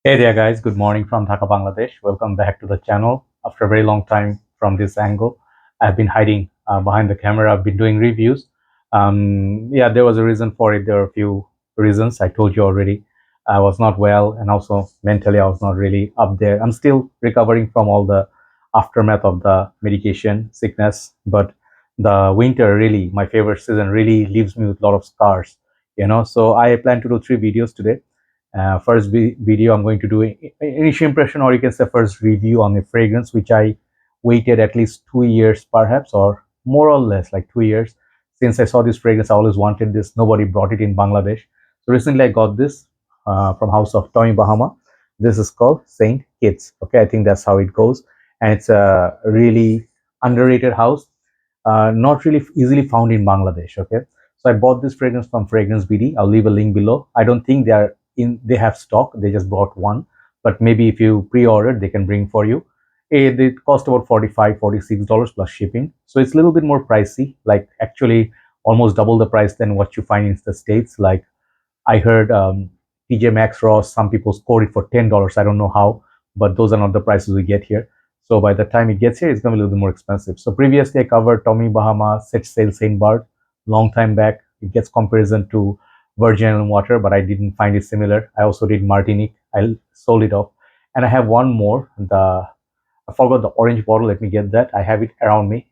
Hey there guys, good morning from Dhaka, Bangladesh. Welcome back to the channel. After a very long time from this angle, I've been hiding behind the camera. I've been doing reviews. Yeah, there was a reason for it. There are a few reasons. I told you already. I was not well, and also mentally I was not really up there. I'm still recovering from all the aftermath of the medication sickness, but the winter really, my favorite season, really leaves me with a lot of scars. So I plan to do 3 videos today. First video I'm going to do initial impression, or you can say first review on the fragrance, which I waited at least 2 years perhaps, or more or less like 2 years since I saw this fragrance. I always wanted this. Nobody brought it in Bangladesh. So recently I got this from House of Tommy Bahama. This is called Saint Kitts. Okay, I think that's how it goes. And it's a really underrated house, not really easily found in Bangladesh. Okay, so I bought this fragrance from Fragrance BD. I'll leave a link below. I don't think they have stock. They just brought one, but maybe if you pre-order, they can bring for you. It cost about $45-46 plus shipping, so it's a little bit more pricey. Like actually, almost double the price than what you find in the States. Like I heard TJ Maxx, Ross, some people scored it for $10. I don't know how, but those are not the prices we get here. So by the time it gets here, it's gonna be a little bit more expensive. So previously I covered Tommy Bahama, Set Sail Saint Bart, long time back. It gets comparison to Virgin Island water, but I didn't find it similar. I also did Martinique. I sold it off, and I have one more. I forgot the orange bottle. Let me get that. I have it around me.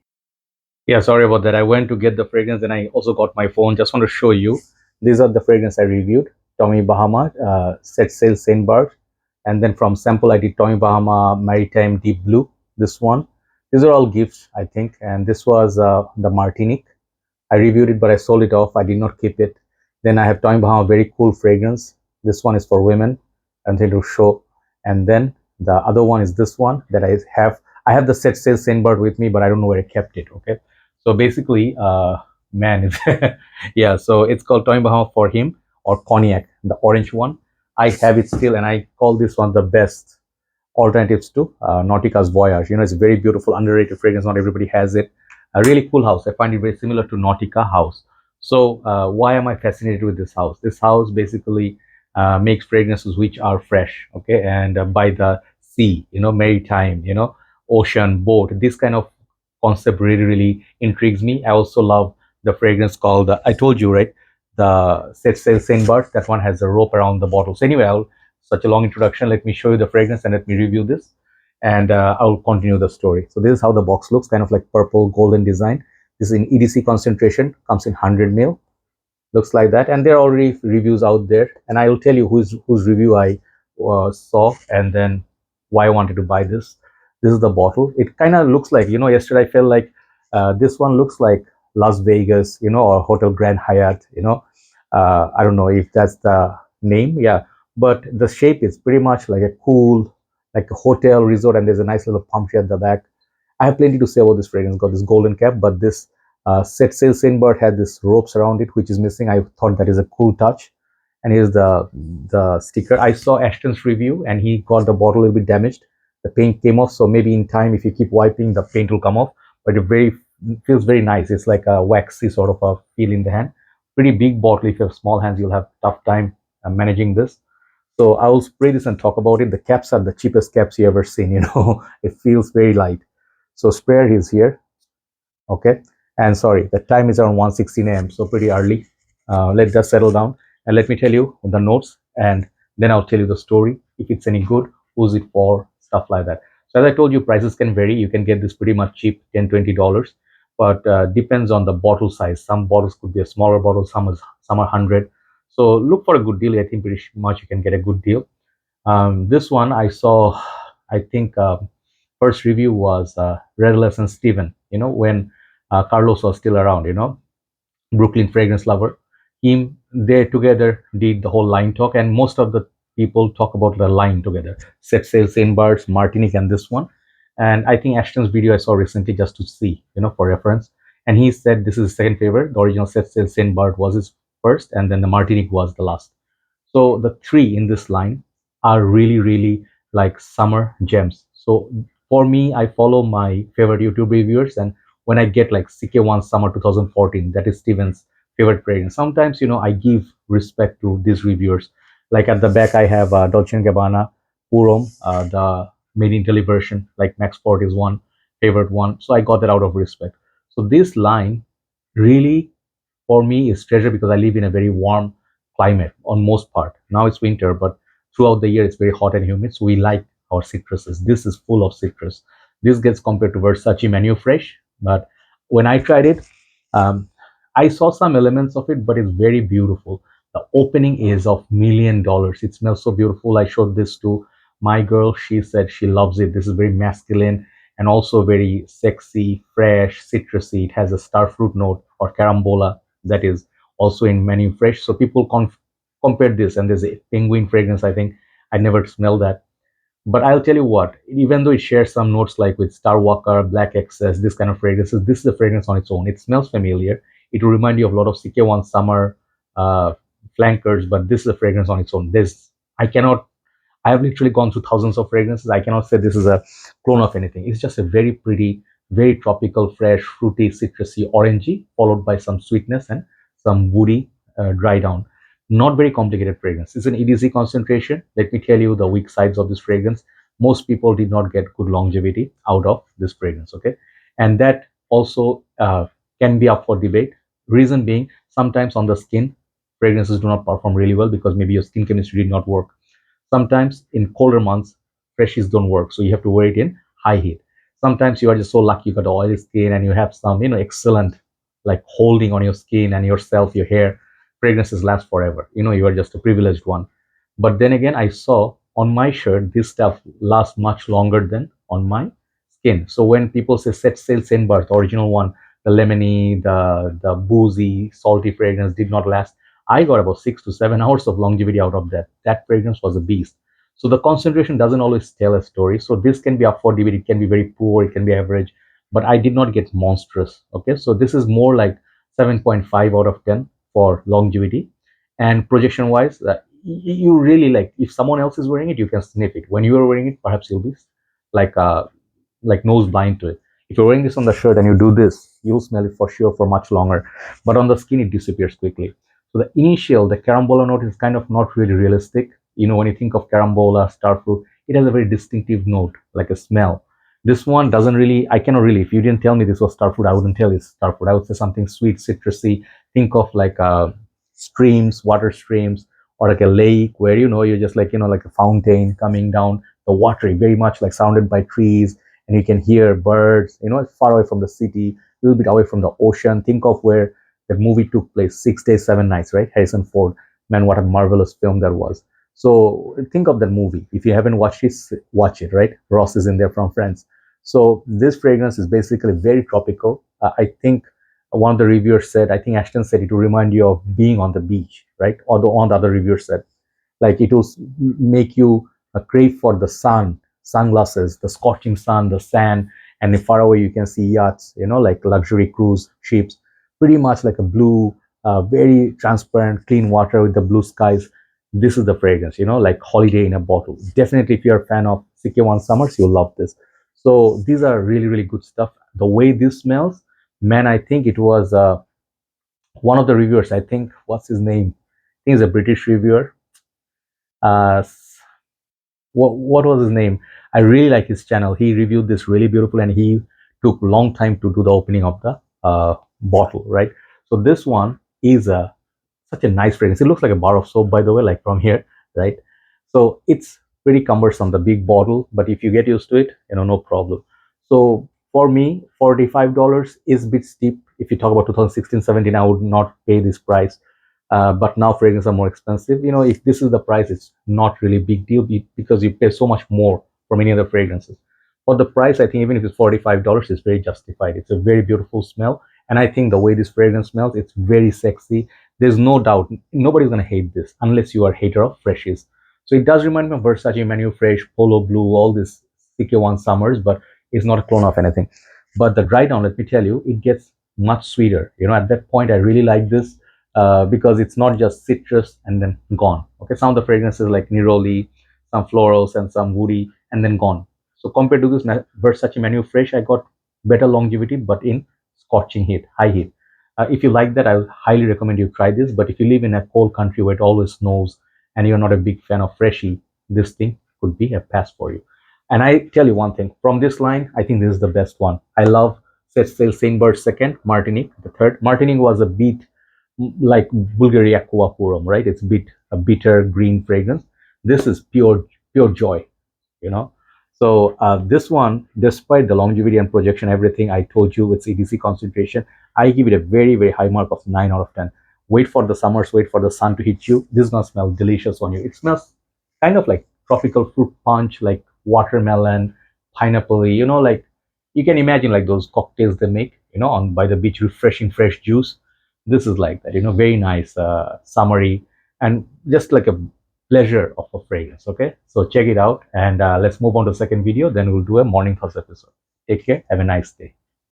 Yeah, sorry about that. I went to get the fragrance, and I also got my phone. Just want to show you. These are the fragrance I reviewed. Tommy Bahama, Set Sail Saint Bart, and then from sample I did Tommy Bahama Maritime Deep Blue. This one. These are all gifts, I think, and this was the Martinique. I reviewed it, but I sold it off. I did not keep it. Then I have Tommy Bahama very cool fragrance. This one is for women, and to show. And then the other one is this one that I have. I have the Set Sail Saint Bart with me, but I don't know where I kept it. Okay, so basically, man, yeah. So it's called Tommy Bahama for him, or cognac, the orange one. I have it still, and I call this one the best alternatives to Nautica's Voyage. It's a very beautiful, underrated fragrance. Not everybody has it. A really cool house. I find it very similar to Nautica house. So why am I fascinated with this house? This house basically makes fragrances which are fresh, okay, and by the sea, maritime, ocean, boat. This kind of concept really, really intrigues me. I also love the fragrance called, I told you, right? The Set Sail Saint Bart. That one has a rope around the bottle. So anyway, such a long introduction. Let me show you the fragrance and let me review this, and I'll continue the story. So this is how the box looks, kind of like purple golden design. This is in EDC concentration, comes in 100 ml. Looks like that, and there are already reviews out there, and I will tell you whose review I saw, and then why I wanted to buy this. This is the bottle. It kind of looks like, yesterday I felt like this one looks like Las Vegas, or Hotel Grand Hyatt. I don't know if that's the name. Yeah, but the shape is pretty much like a cool, like a hotel resort, and there's a nice little palm tree at the back. I have plenty to say about this fragrance. Got this golden cap, but this Set Sail Saint Bart had this ropes around it, which is missing. I thought that is a cool touch. And here's the sticker. I saw Ashton's review, and he got the bottle a little bit damaged. The paint came off, so maybe in time, if you keep wiping, the paint will come off. But it feels very nice. It's like a waxy sort of a feel in the hand. Pretty big bottle. If you have small hands, you'll have tough time managing this. So I will spray this and talk about it. The caps are the cheapest caps you ever seen. It feels very light. So sprayer is here. Okay, and sorry, the time is around 1:16 a.m., so pretty early. Let that settle down, and let me tell you the notes, and then I'll tell you the story, if it's any good, who's it for, stuff like that. So as I told you, prices can vary. You can get this pretty much cheap, $10-20, but depends on the bottle size. Some bottles could be a smaller bottle, some are 100. So look for a good deal. I think pretty much you can get a good deal. This one I saw, I think first review was Redless and Steven, when Carlos was still around, Brooklyn fragrance lover. They together did the whole line talk, and most of the people talk about the line together. Set Sail, Saint Bart's, Martinique, and this one. And I think Ashton's video I saw recently just to see, for reference. And he said this is his second favorite. The original Set Sail, Saint Bart was his first, and then the Martinique was the last. So the three in this line are really, really like summer gems. So for me, I follow my favorite YouTube reviewers, and when I get like CK1 Summer 2014, that is Steven's favorite fragrance. Sometimes, I give respect to these reviewers. Like at the back, I have Dolce & Gabbana Purom, the made in Italy version, like Max Ford is one favorite one. So I got that out of respect. So this line really for me is treasure because I live in a very warm climate on most part. Now it's winter, but throughout the year it's very hot and humid. So we like our citruses. This is full of citrus. This gets compared to Versace Menu Fresh, but when I tried it, um, I saw some elements of it, but it's very beautiful. The opening is of $1 million. It smells so beautiful. I showed this to my girl. She said she loves it. This is very masculine and also very sexy, fresh, citrusy. It has a starfruit note or carambola that is also in Menu Fresh. So people compared this, and there's a penguin fragrance. I think I never smelled that. But I'll tell you what, even though it shares some notes like with Star Walker, Black Excess, this kind of fragrances, this is a fragrance on its own. It smells familiar. It will remind you of a lot of CK1 summer uh, flankers, but this is a fragrance on its own. This I cannot I have literally gone through thousands of fragrances. I cannot say this is a clone of anything. It's just a very pretty, very tropical, fresh, fruity, citrusy, orangey, followed by some sweetness and some woody dry down. Not very complicated fragrance. It's an EDC concentration. Let me tell you the weak sides of this fragrance. Most people did not get good longevity out of this fragrance. Okay, and that also can be up for debate. Reason being, sometimes on the skin, fragrances do not perform really well because maybe your skin chemistry did not work. Sometimes in colder months, freshies don't work, so you have to wear it in high heat. Sometimes you are just so lucky you got oily skin and you have some, excellent like holding on your skin and yourself, your hair. Fragrances last forever. You are just a privileged one. But then again, I saw on my shirt this stuff lasts much longer than on my skin. So when people say set sail scent bar, the original one, the lemony, the boozy, salty fragrance did not last. I got about 6 to 7 hours of longevity out of that. That fragrance was a beast. So the concentration doesn't always tell a story. So this can be up for debate. It can be very poor. It can be average. But I did not get monstrous. Okay, so this is more like 7.5 out of 10 for longevity. And projection wise, you really like if someone else is wearing it, you can sniff it. When you are wearing it, perhaps you'll be like nose blind to it. If you're wearing this on the shirt and you do this, you'll smell it for sure for much longer. But on the skin, it disappears quickly. So the carambola note is kind of not really realistic. When you think of carambola, starfruit, it has a very distinctive note, like a smell. This one doesn't really, I cannot really, if you didn't tell me this was starfruit, I wouldn't tell it's starfruit. I would say something sweet, citrusy. Think of like streams, water streams, or like a lake where, you're just like, like a fountain coming down the water, very much like surrounded by trees, and you can hear birds, far away from the city, a little bit away from the ocean. Think of where that movie took place, 6 days, 7 nights, right? Harrison Ford. Man, what a marvelous film that was. So think of that movie. If you haven't watched it, watch it, right? Ross is in there from Friends. So this fragrance is basically very tropical. I think one of the reviewers said, I think Ashton said it will remind you of being on the beach, right? Or one of the other reviewers said, like it will make you crave for the sun, sunglasses, the scorching sun, the sand, and if far away you can see yachts, like luxury cruise ships, pretty much like a blue, very transparent, clean water with the blue skies. This is the fragrance, like holiday in a bottle. Definitely, if you're a fan of CK1 Summers, you'll love this. So these are really, really good stuff. The way this smells, man, I think it was one of the reviewers. I think what's his name? I think he's a British reviewer. Uh, what was his name? I really like his channel. He reviewed this really beautiful, and he took long time to do the opening of the bottle, right? So this one is such a nice fragrance. It looks like a bar of soap, by the way, like from here, right? So it's pretty cumbersome, the big bottle, but if you get used to it, no problem. So for me, $45 is a bit steep. If you talk about 2016-17, I would not pay this price. But now fragrances are more expensive. If this is the price, it's not really big deal because you pay so much more for many other fragrances. For the price, I think even if it's $45, it's very justified. It's a very beautiful smell. And I think the way this fragrance smells, it's very sexy. There's no doubt nobody's going to hate this unless you are a hater of freshies. So it does remind me of Versace Menu Fresh, Polo Blue, all these CK1 summers, but it's not a clone of anything. But the dry down, let me tell you, it gets much sweeter. At that point, I really like this because it's not just citrus and then gone. Okay, some of the fragrances like Neroli, some florals and some woody, and then gone. So compared to this Versace Menu Fresh, I got better longevity, but in scorching heat, high heat. If you like that, I would highly recommend you try this. But if you live in a cold country where it always snows and you're not a big fan of freshy, this thing could be a pass for you. And I tell you one thing, from this line, I think this is the best one. I love Saint-Bird second, Martinique the third. Martinique was a bit like Bulgaria Purum, right? It's a bitter green fragrance. This is pure joy, you know. So this one, despite the longevity and projection, everything I told you, its EDC concentration, I give it a very high mark of 9 out of 10. Wait for the summers, wait for the sun to hit you. This is gonna smell delicious on you. It smells kind of like tropical fruit punch, like watermelon, pineapple, like you can imagine like those cocktails they make, on by the beach, refreshing fresh juice. This is like that, very nice, summery, and just like a pleasure of a fragrance. Okay, so check it out, and let's move on to the second video. Then we'll do a morning thoughts episode. Take care, have a nice day.